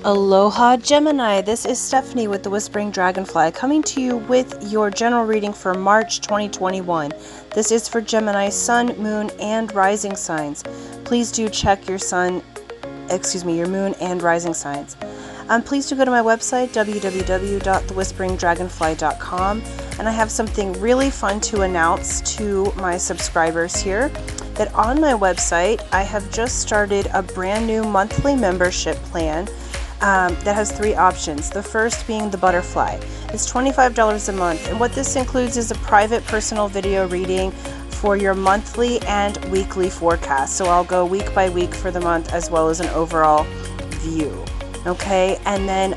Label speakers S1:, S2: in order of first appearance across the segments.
S1: Aloha Gemini, this is Stephanie with the Whispering Dragonfly coming to you with your general reading for March 2021. This is for Gemini sun, moon, and rising signs. Please do check your your moon and rising signs. Please do go to my website, www.thewhisperingdragonfly.com, and I have something really fun to announce to my subscribers here. That on my website, I have just started a brand new monthly membership plan that has 3 options. The first being the butterfly. It's $25 a month, and what this includes is a private personal video reading for your monthly and weekly forecast. So I'll go week by week for the month as well as an overall view. Okay, and then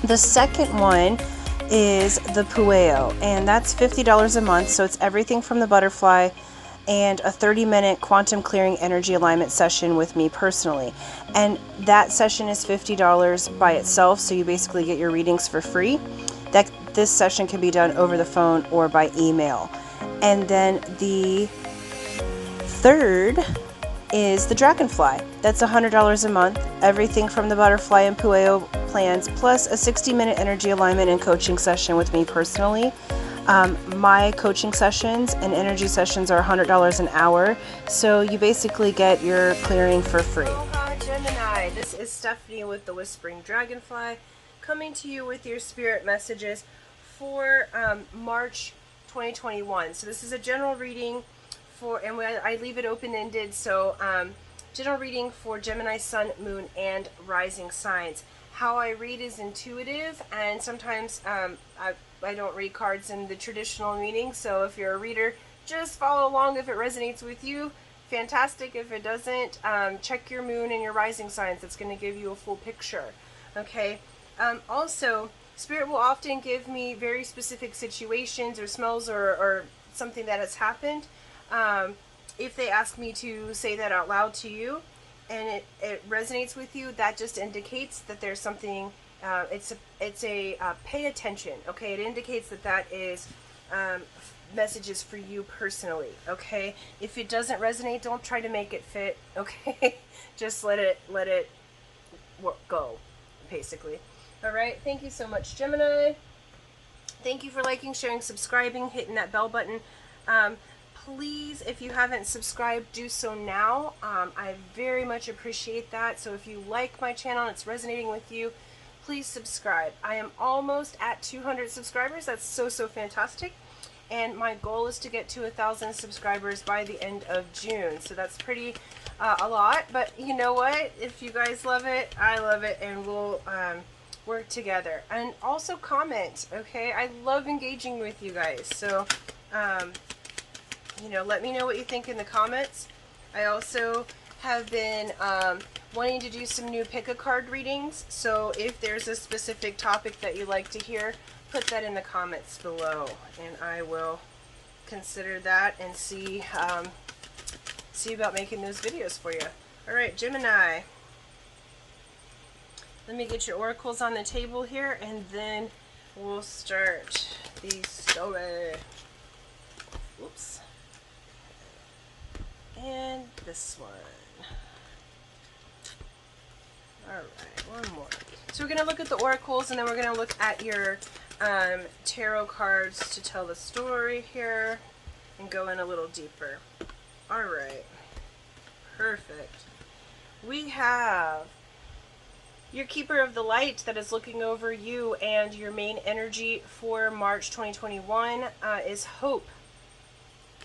S1: the second one is the Kuhio, and that's $50 a month. So it's everything from the butterfly and a 30-minute quantum clearing energy alignment session with me personally. And that session is $50 by itself, so you basically get your readings for free. This session can be done over the phone or by email. And then the third is the Dragonfly. That's $100 a month, everything from the butterfly and Kuhio plans, plus a 60-minute energy alignment and coaching session with me personally. My coaching sessions and energy sessions are $100 an hour, so you basically get your clearing for free. Aloha Gemini, this is Stephanie with the Whispering Dragonfly, coming to you with your spirit messages for March 2021. So this is a general reading for, and I leave it open-ended, so general reading for Gemini sun, moon, and rising signs. How I read is intuitive, and sometimes I don't read cards in the traditional meaning, so if you're a reader, just follow along. If it resonates with you, fantastic. If it doesn't, check your moon and your rising signs. It's going to give you a full picture. Okay. Also, Spirit will often give me very specific situations or smells or something that has happened. If they ask me to say that out loud to you, and it resonates with you, that just indicates that there's something. It's a pay attention. Okay, it indicates that is messages for you personally. Okay, if it doesn't resonate, don't try to make it fit. Okay, just let it go, basically. All right, thank you so much, Gemini. Thank you for liking, sharing, subscribing, hitting that bell button. Please, if you haven't subscribed, do so now. I very much appreciate that. So if you like my channel and it's resonating with you, please subscribe. I am almost at 200 subscribers. That's so fantastic. And my goal is to get to 1,000 subscribers by the end of June. So that's pretty a lot. But you know what? If you guys love it, I love it, and we'll work together. And also comment, okay? I love engaging with you guys. So, let me know what you think in the comments. I also have been wanting to do some new pick-a-card readings, so if there's a specific topic that you'd like to hear, put that in the comments below, and I will consider that and see about making those videos for you. Alright, Gemini. Let me get your oracles on the table here, and then we'll start the story. Oops. And this one. Alright, one more. So we're going to look at the oracles, and then we're going to look at your tarot cards to tell the story here and go in a little deeper. Alright. Perfect. We have your Keeper of the Light that is looking over you, and your main energy for March 2021 is hope.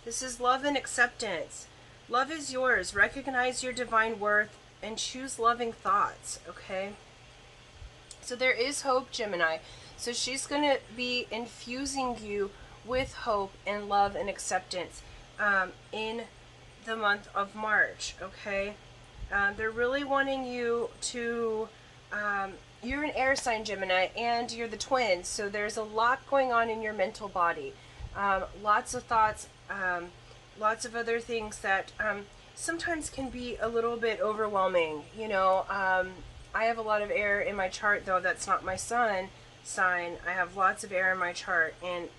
S1: This is love and acceptance. Love is yours. Recognize your divine worth and choose loving thoughts, okay? So there is hope, Gemini. So she's going to be infusing you with hope and love and acceptance in the month of March, okay? They're really wanting you to... you're an air sign, Gemini, and you're the twin, so there's a lot going on in your mental body. Lots of thoughts, lots of other things that sometimes can be a little bit overwhelming. I have a lot of air in my chart, though that's not my sun sign. I have lots of air in my chart, and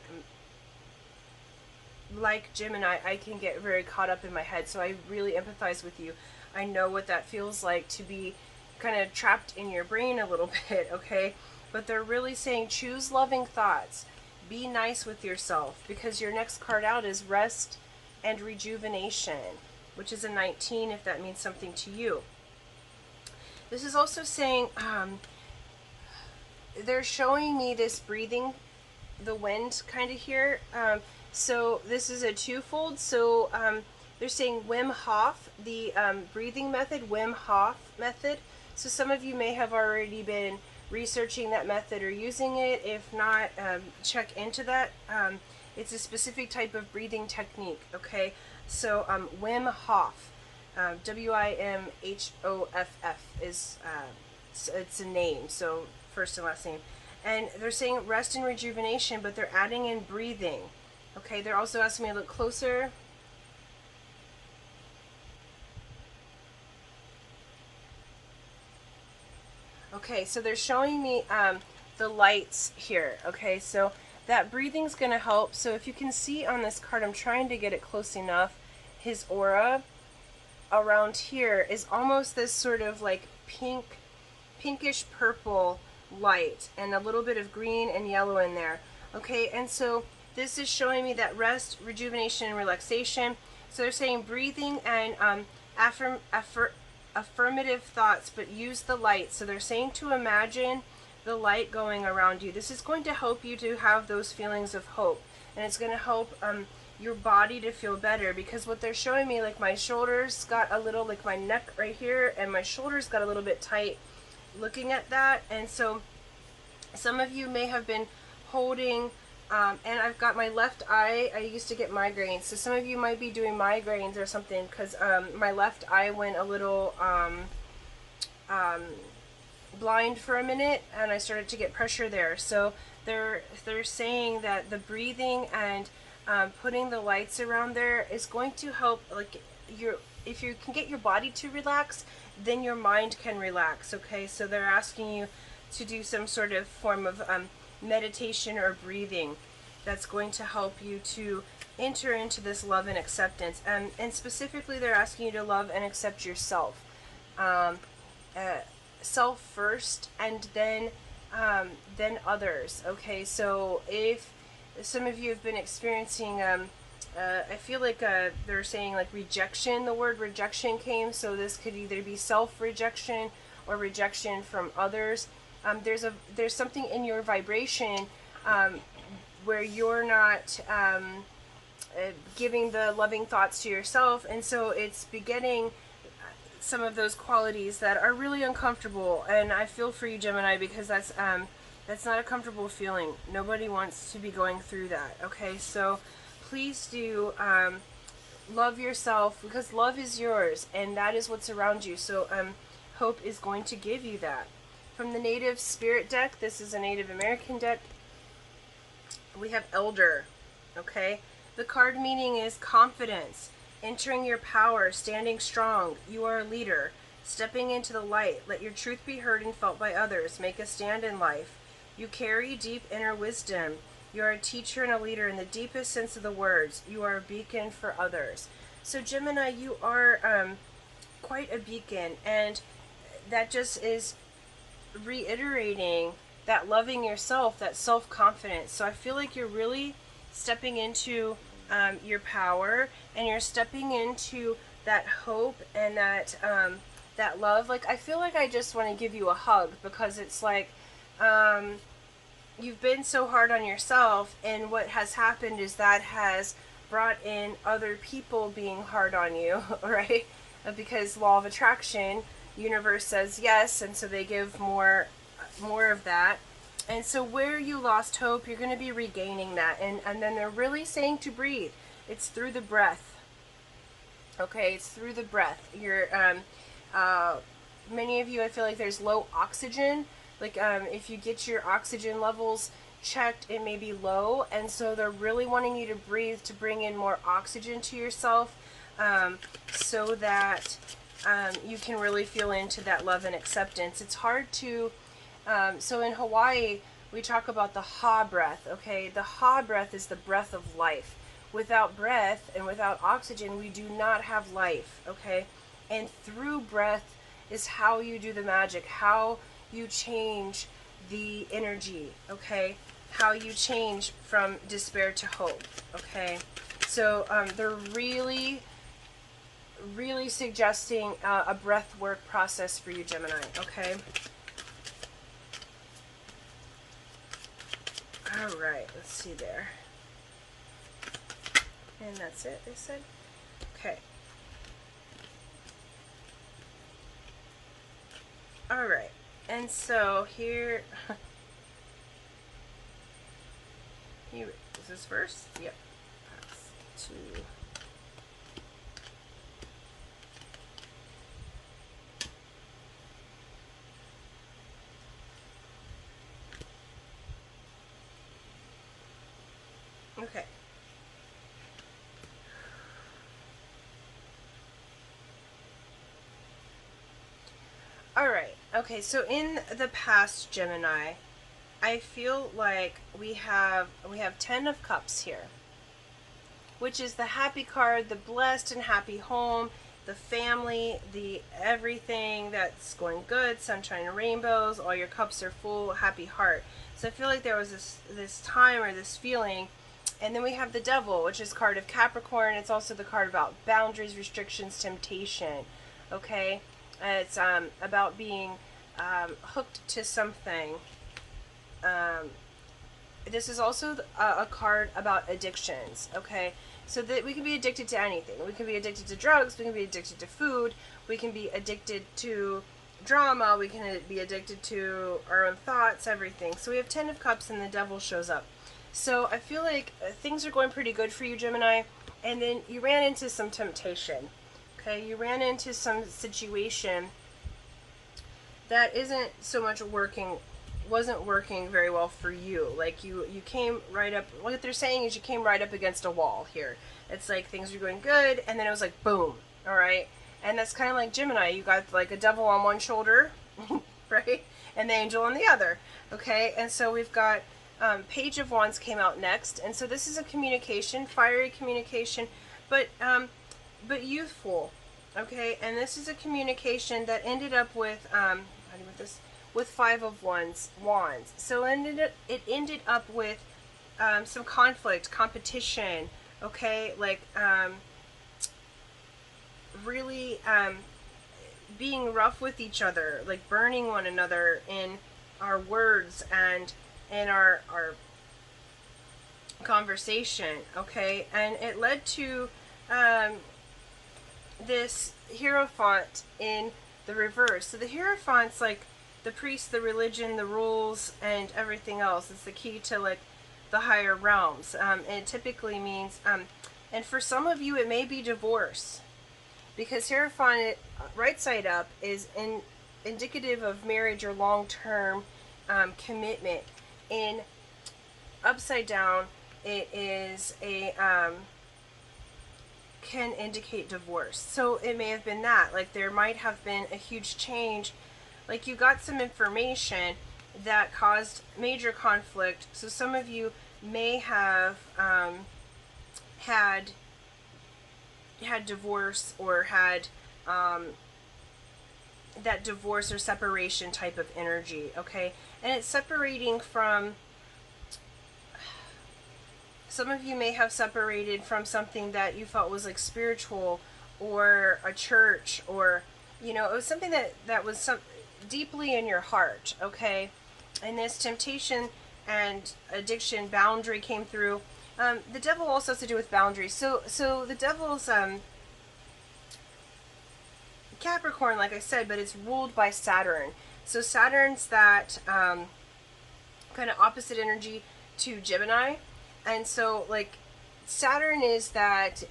S1: like Gemini, I can get very caught up in my head, so I really empathize with you. I know what that feels like to be kind of trapped in your brain a little bit, okay? But they're really saying choose loving thoughts. Be nice with yourself, because your next card out is rest and rejuvenation, which is a 19 if that means something to you. This is also saying, they're showing me this breathing, the wind kind of here. So this is a twofold. So they're saying Wim Hof, the breathing method, Wim Hof method. So some of you may have already been researching that method or using it. If not, check into that. It's a specific type of breathing technique, okay? So Wim Hof, W-I-M-H-O-F-F is, it's a name, so first and last name. And they're saying rest and rejuvenation, but they're adding in breathing. Okay, they're also asking me to look closer. Okay, so they're showing me the lights here. Okay, so that breathing's going to help. So if you can see on this card, I'm trying to get it close enough, his aura around here is almost this sort of like pinkish purple light, and a little bit of green and yellow in there. Okay, and so this is showing me that rest, rejuvenation, and relaxation. So they're saying breathing and affirmative thoughts, but use the light. So they're saying to imagine the light going around you. This is going to help you to have those feelings of hope, and it's going to help your body to feel better, because what they're showing me, like my shoulders got a little, like my neck right here and my shoulders got a little bit tight looking at that. And so some of you may have been holding and I've got my left eye, I used to get migraines, so some of you might be doing migraines or something, because my left eye went a little blind for a minute, and I started to get pressure there. So they're saying that the breathing and putting the lights around there is going to help, like, if you can get your body to relax, then your mind can relax. Okay, so they're asking you to do some sort of form of meditation or breathing that's going to help you to enter into this love and acceptance. And specifically, they're asking you to love and accept yourself. Self first, and then others. Okay, so if some of you have been experiencing I feel like they're saying like rejection, the word rejection came, so this could either be self-rejection or rejection from others. There's something in your vibration where you're not giving the loving thoughts to yourself, and so it's begetting some of those qualities that are really uncomfortable. And I feel for you, Gemini, because that's not a comfortable feeling. Nobody wants to be going through that. Okay, so please do love yourself, because love is yours and that is what's around you. So Hope is going to give you that. From the Native Spirit deck, this is a Native American deck, we have Elder. Okay, the card meaning is confidence, entering your power, standing strong. You are a leader, stepping into the light. Let your truth be heard and felt by others. Make a stand in life. You carry deep inner wisdom. You are a teacher and a leader in the deepest sense of the words. You are a beacon for others. So Gemini, you are quite a beacon, and that just is reiterating that loving yourself, that self-confidence. So I feel like you're really stepping into your power, and you're stepping into that hope and that that love. Like, I feel like I just want to give you a hug, because it's like you've been so hard on yourself, and what has happened is that has brought in other people being hard on you, right? Because law of attraction, universe says yes, and so they give more of that. And so where you lost hope, you're going to be regaining that. And then they're really saying to breathe. It's through the breath. Okay, it's through the breath. You're many of you, I feel like there's low oxygen. Like if you get your oxygen levels checked, it may be low, and so they're really wanting you to breathe to bring in more oxygen to yourself, so that you can really feel into that love and acceptance. It's hard to so in Hawaii we talk about the Ha breath. Okay, the Ha breath is the breath of life. Without breath and without oxygen, we do not have life. Okay, and through breath is how you do the magic, how you change the energy, okay? How you change from despair to hope, okay? So they're really suggesting a breath work process for you, Gemini, okay? All right, let's see there. And that's it, they said. Okay. All right, and so here, is this first? Yep. That's 2. Okay. All right. Okay, so in the past, Gemini, I feel like we have 10 of Cups here, which is the happy card, the blessed and happy home, the family, the everything that's going good, sunshine and rainbows, all your cups are full, happy heart. So I feel like there was this time or this feeling. And then we have the Devil, which is card of Capricorn. It's also the card about boundaries, restrictions, temptation. Okay? It's about being hooked to something. This is also a card about addictions. Okay? So that we can be addicted to anything. We can be addicted to drugs. We can be addicted to food. We can be addicted to drama. We can be addicted to our own thoughts, everything. So we have 10 of Cups and the Devil shows up. So I feel like things are going pretty good for you, Gemini, and then you ran into some temptation, okay? You ran into some situation that isn't so much wasn't working very well for you. Like you came right up, what they're saying is you came right up against a wall here. It's like things were going good, and then it was like, boom, all right? And that's kind of like Gemini. You got like a devil on one shoulder, right? And the angel on the other, okay? And so we've got Page of Wands came out next, and so this is a communication, fiery communication, but youthful, okay? And this is a communication that ended up with with 5 of Wands. So it ended up with some conflict, competition, okay? Like really being rough with each other, like burning one another in our words and in our conversation, okay? And it led to this Hierophant in the reverse. So the Hierophant's like the priest, the religion, the rules, and everything else. It's the key to like the higher realms. And it typically means, and for some of you it may be divorce, because Hierophant, right side up, is indicative of marriage or long-term commitment. In upside down, it is a can indicate divorce. So it may have been that, like there might have been a huge change, like you got some information that caused major conflict. So some of you may have had divorce, or had that divorce or separation type of energy, okay? And it's separating from, some of you may have separated from something that you felt was like spiritual, or a church, or, you know, it was something that was deeply in your heart, okay? And this temptation and addiction, boundary came through. The Devil also has to do with boundaries. So the Devil's Capricorn, like I said, but it's ruled by Saturn. So Saturn's that kind of opposite energy to Gemini. And so like Saturn is that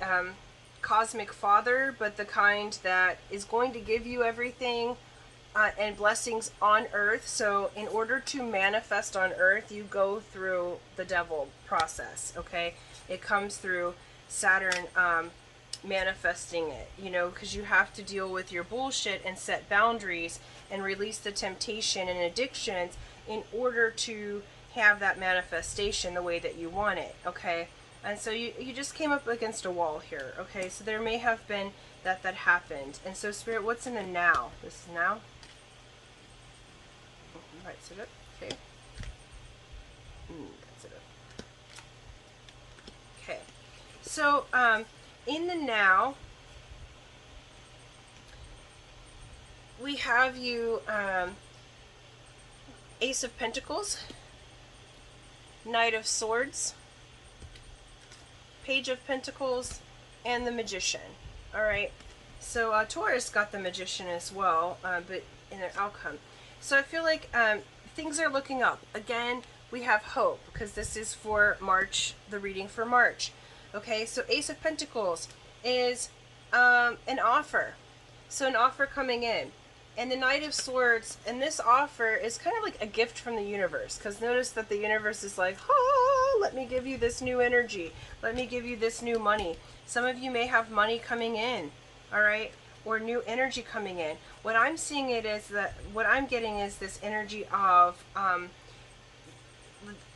S1: cosmic father, but the kind that is going to give you everything and blessings on earth. So in order to manifest on earth, you go through the Devil process, okay? It comes through Saturn manifesting it, you know, because you have to deal with your bullshit and set boundaries and release the temptation and addictions in order to have that manifestation the way that you want it, okay? And so you just came up against a wall here, okay? So there may have been that happened. And so Spirit, what's in the now? This is now. Right, sit up. Okay. Sit up. Okay. So in the now, we have you Ace of Pentacles, Knight of Swords, Page of Pentacles, and the Magician. All right. So Taurus got the Magician as well, but in their outcome. So I feel like things are looking up. Again, we have hope because this is for March, the reading for March. Okay, so Ace of Pentacles is an offer. So an offer coming in. And the Knight of Swords, and this offer is kind of like a gift from the universe, because notice that the universe is like, oh, let me give you this new energy. Let me give you this new money. Some of you may have money coming in, all right, or new energy coming in. What I'm seeing it is that, what I'm getting is this energy of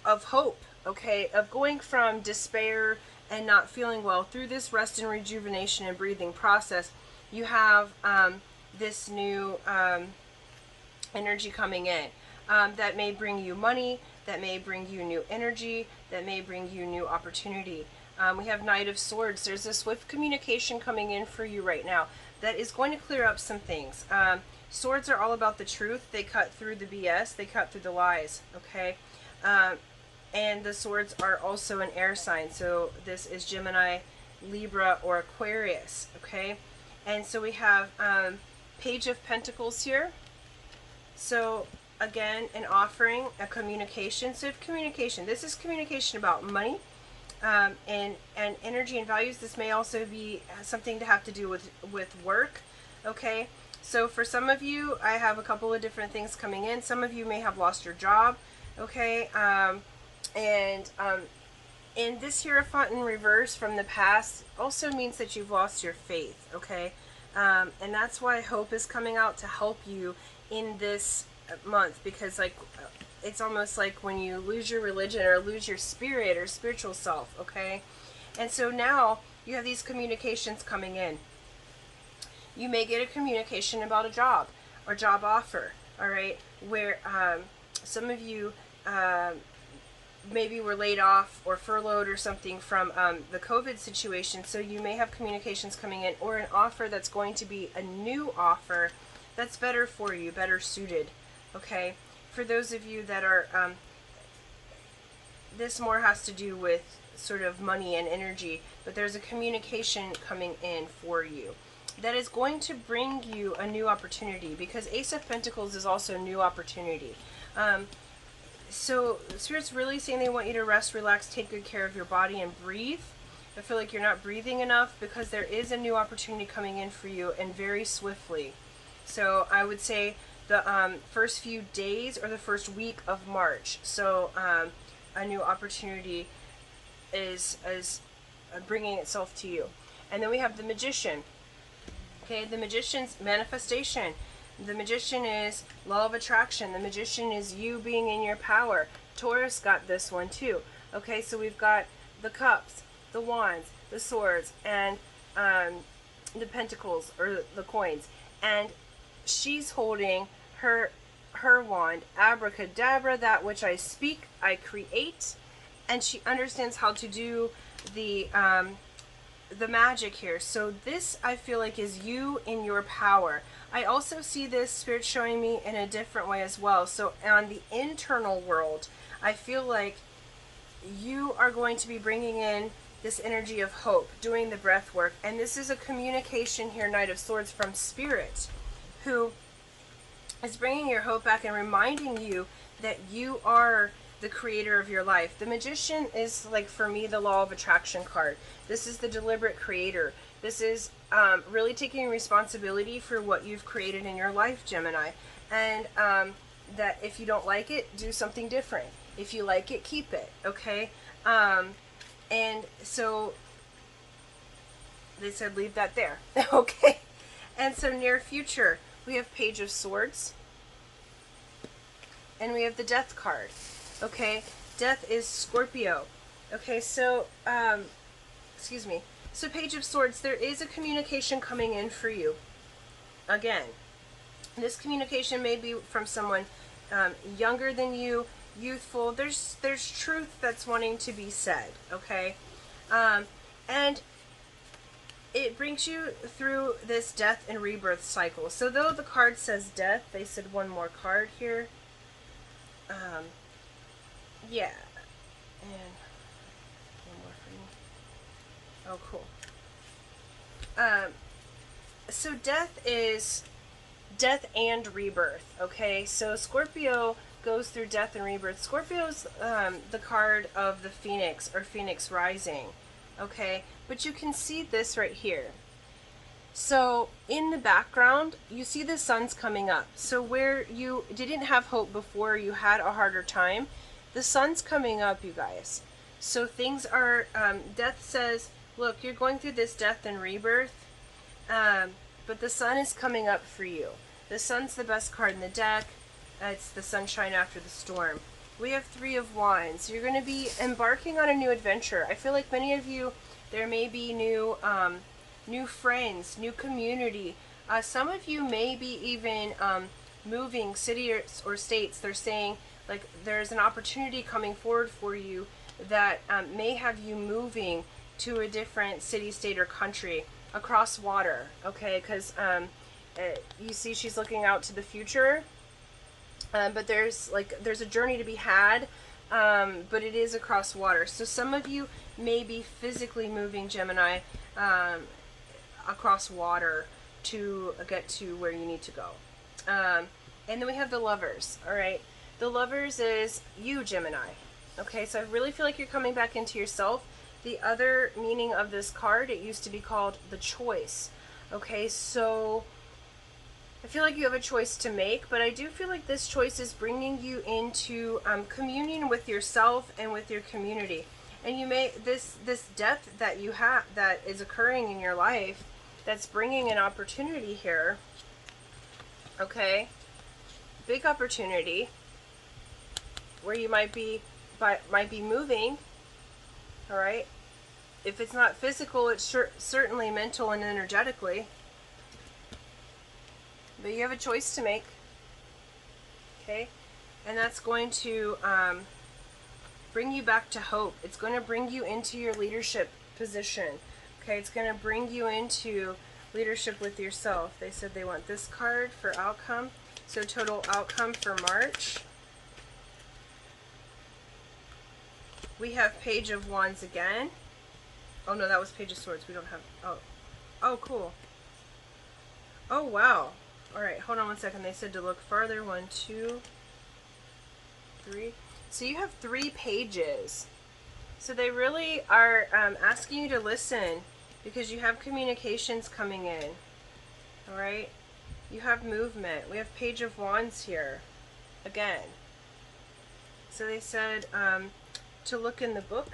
S1: hope, okay, of going from despair and not feeling well through this rest and rejuvenation and breathing process. You have this new energy coming in that may bring you money, that may bring you new energy, that may bring you new opportunity. We have Knight of Swords. There's a swift communication coming in for you right now that is going to clear up some things. Swords are all about the truth. They cut through the BS. They cut through the lies, okay? And the swords are also an air sign. So this is Gemini, Libra, or Aquarius, okay? And so we have Page of Pentacles here. So again, an offering, a communication. So communication, this is communication about money and energy and values. This may also be something to have to do with work, okay? So for some of you, I have a couple of different things coming in. Some of you may have lost your job, okay? And this Hierophant in reverse from the past also means that you've lost your faith, okay? And that's why hope is coming out to help you in this month, because like it's almost like when you lose your religion or lose your spirit or spiritual self, okay? And so now you have these communications coming in. You may get a communication about a job or job offer, all right, where some of you maybe were laid off or furloughed or something from the COVID situation. So you may have communications coming in, or an offer that's going to be a new offer that's better for you, better suited, okay? For those of you that are, this more has to do with sort of money and energy, but there's a communication coming in for you that is going to bring you a new opportunity, because Ace of Pentacles is also new opportunity. So Spirit's really saying they want you to rest, relax, take good care of your body, and breathe. I feel like you're not breathing enough, because there is a new opportunity coming in for you, and very swiftly. So I would say the first few days or the first week of March. So a new opportunity is bringing itself to you. And then we have the Magician. Okay, the Magician's manifestation. The Magician is law of attraction. The Magician is you being in your power. Taurus got this one too. Okay, so we've got the Cups, the Wands, the Swords, and the Pentacles, or the coins. And she's holding her wand, abracadabra, that which I speak, I create. And she understands how to do the magic here. So this, I feel like, is you in your power. I also see this Spirit showing me in a different way as well. So on the internal world, I feel like you are going to be bringing in this energy of hope, doing the breath work. And this is a communication here, Knight of Swords, from Spirit, who is bringing your hope back and reminding you that you are the creator of your life. The Magician is, like, for me, the law of attraction card. This is the deliberate creator. This is really taking responsibility for what you've created in your life, Gemini. And that if you don't like it, do something different. If you like it, keep it, okay? And so they said leave that there, okay? And so near future, we have Page of Swords, and we have the Death card. Okay, Death is Scorpio. Okay, so excuse me. So Page of Swords, there is a communication coming in for you. Again, this communication may be from someone younger than you, youthful. There's truth that's wanting to be said, okay? And it brings you through this death and rebirth cycle. So though the card says death, they said one more card here. Yeah. And one more for me. Oh, cool. So death is death and rebirth, okay? So Scorpio goes through death and rebirth. Scorpio's the card of the Phoenix, or Phoenix rising, okay? But you can see this right here. So in the background, you see the sun's coming up. So where you didn't have hope before, you had a harder time, the sun's coming up, you guys. So things are, death says, look, you're going through this death and rebirth, but the sun is coming up for you. The sun's the best card in the deck. It's the sunshine after the storm. We have Three of Wands. You're going to be embarking on a new adventure. I feel like many of you, there may be new friends, new community. Some of you may be even moving cities or states. They're saying like there's an opportunity coming forward for you that may have you moving to a different city, state, or country across water, okay? Because you see she's looking out to the future, but there's a journey to be had, but it is across water. So some of you may be physically moving, Gemini, across water to get to where you need to go. And then we have the Lovers, all right? The Lovers is you, Gemini. Okay, so I really feel like you're coming back into yourself. The other meaning of this card, it used to be called the Choice. Okay, so I feel like you have a choice to make, but I do feel like this choice is bringing you into communion with yourself and with your community. And you may, this death that you have, that is occurring in your life, that's bringing an opportunity here. Okay, big opportunity where you might be moving. All right, if it's not physical, it's certainly mental and energetically. But you have a choice to make. Okay, and that's going to bring you back to hope. It's going to bring you into your leadership position. Okay, it's going to bring you into leadership with yourself. They said they want this card for outcome. So total outcome for March. We have Page of Wands again. Oh no, that was Page of Swords. We don't have, oh cool. Oh wow. All right, hold on one second. They said to look farther. 1, 2, 3. So you have 3 pages. So they really are asking you to listen, because you have communications coming in. All right, you have movement. We have Page of Wands here again. So they said to look in the book.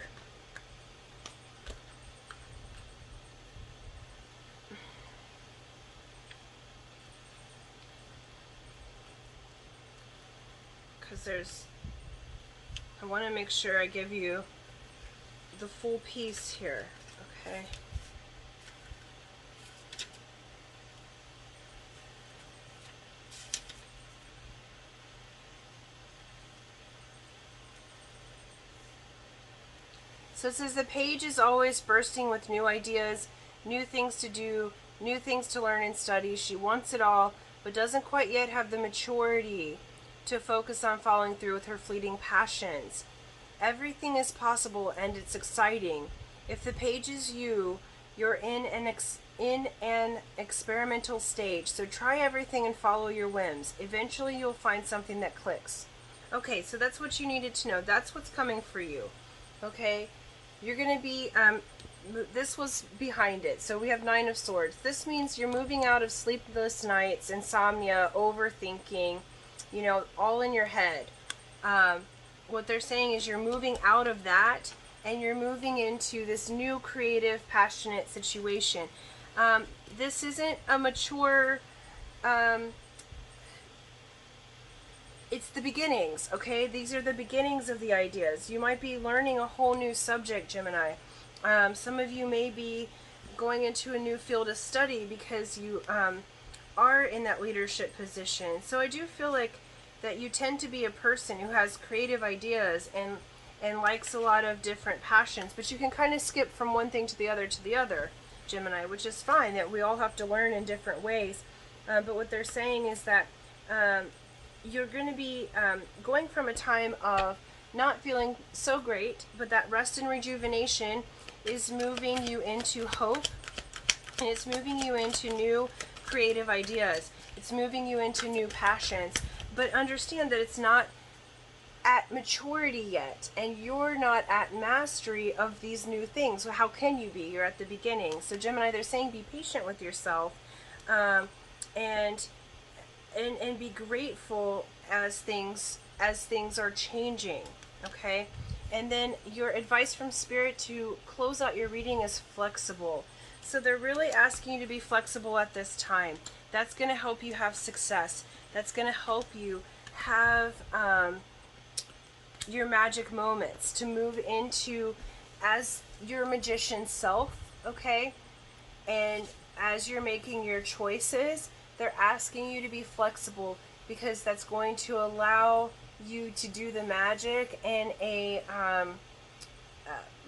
S1: Because I want to make sure I give you the full piece here, okay? So it says the page is always bursting with new ideas, new things to do, new things to learn and study. She wants it all, but doesn't quite yet have the maturity to focus on following through with her fleeting passions. Everything is possible and it's exciting. If the page is you, you're in an experimental stage, so try everything and follow your whims. Eventually you'll find something that clicks. Okay, so that's what you needed to know. That's what's coming for you. Okay, you're going to be, this was behind it. So we have 9 of Swords. This means you're moving out of sleepless nights, insomnia, overthinking, you know, all in your head. What they're saying is you're moving out of that and you're moving into this new creative, passionate situation. This isn't a mature, it's the beginnings, okay? These are the beginnings of the ideas. You might be learning a whole new subject, Gemini. Some of you may be going into a new field of study because you are in that leadership position. So I do feel like that you tend to be a person who has creative ideas and likes a lot of different passions, but you can kind of skip from one thing to the other, Gemini, which is fine, that we all have to learn in different ways. But what they're saying is that you're going to be going from a time of not feeling so great, but that rest and rejuvenation is moving you into hope, and it's moving you into new creative ideas. It's moving you into new passions. But understand that it's not at maturity yet, and you're not at mastery of these new things. So how can you be? You're at the beginning. So Gemini, they're saying be patient with yourself, and be grateful as things are changing. Okay. And then your advice from Spirit to close out your reading is flexible. So they're really asking you to be flexible at this time. That's going to help you have success. That's going to help you have your magic moments, to move into as your magician self, okay? And as you're making your choices, they're asking you to be flexible, because that's going to allow you to do the magic in a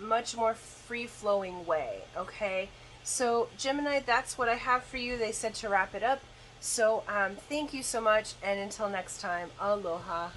S1: much more free-flowing way, okay? So Gemini, that's what I have for you. They said to wrap it up. So thank you so much, and until next time, aloha.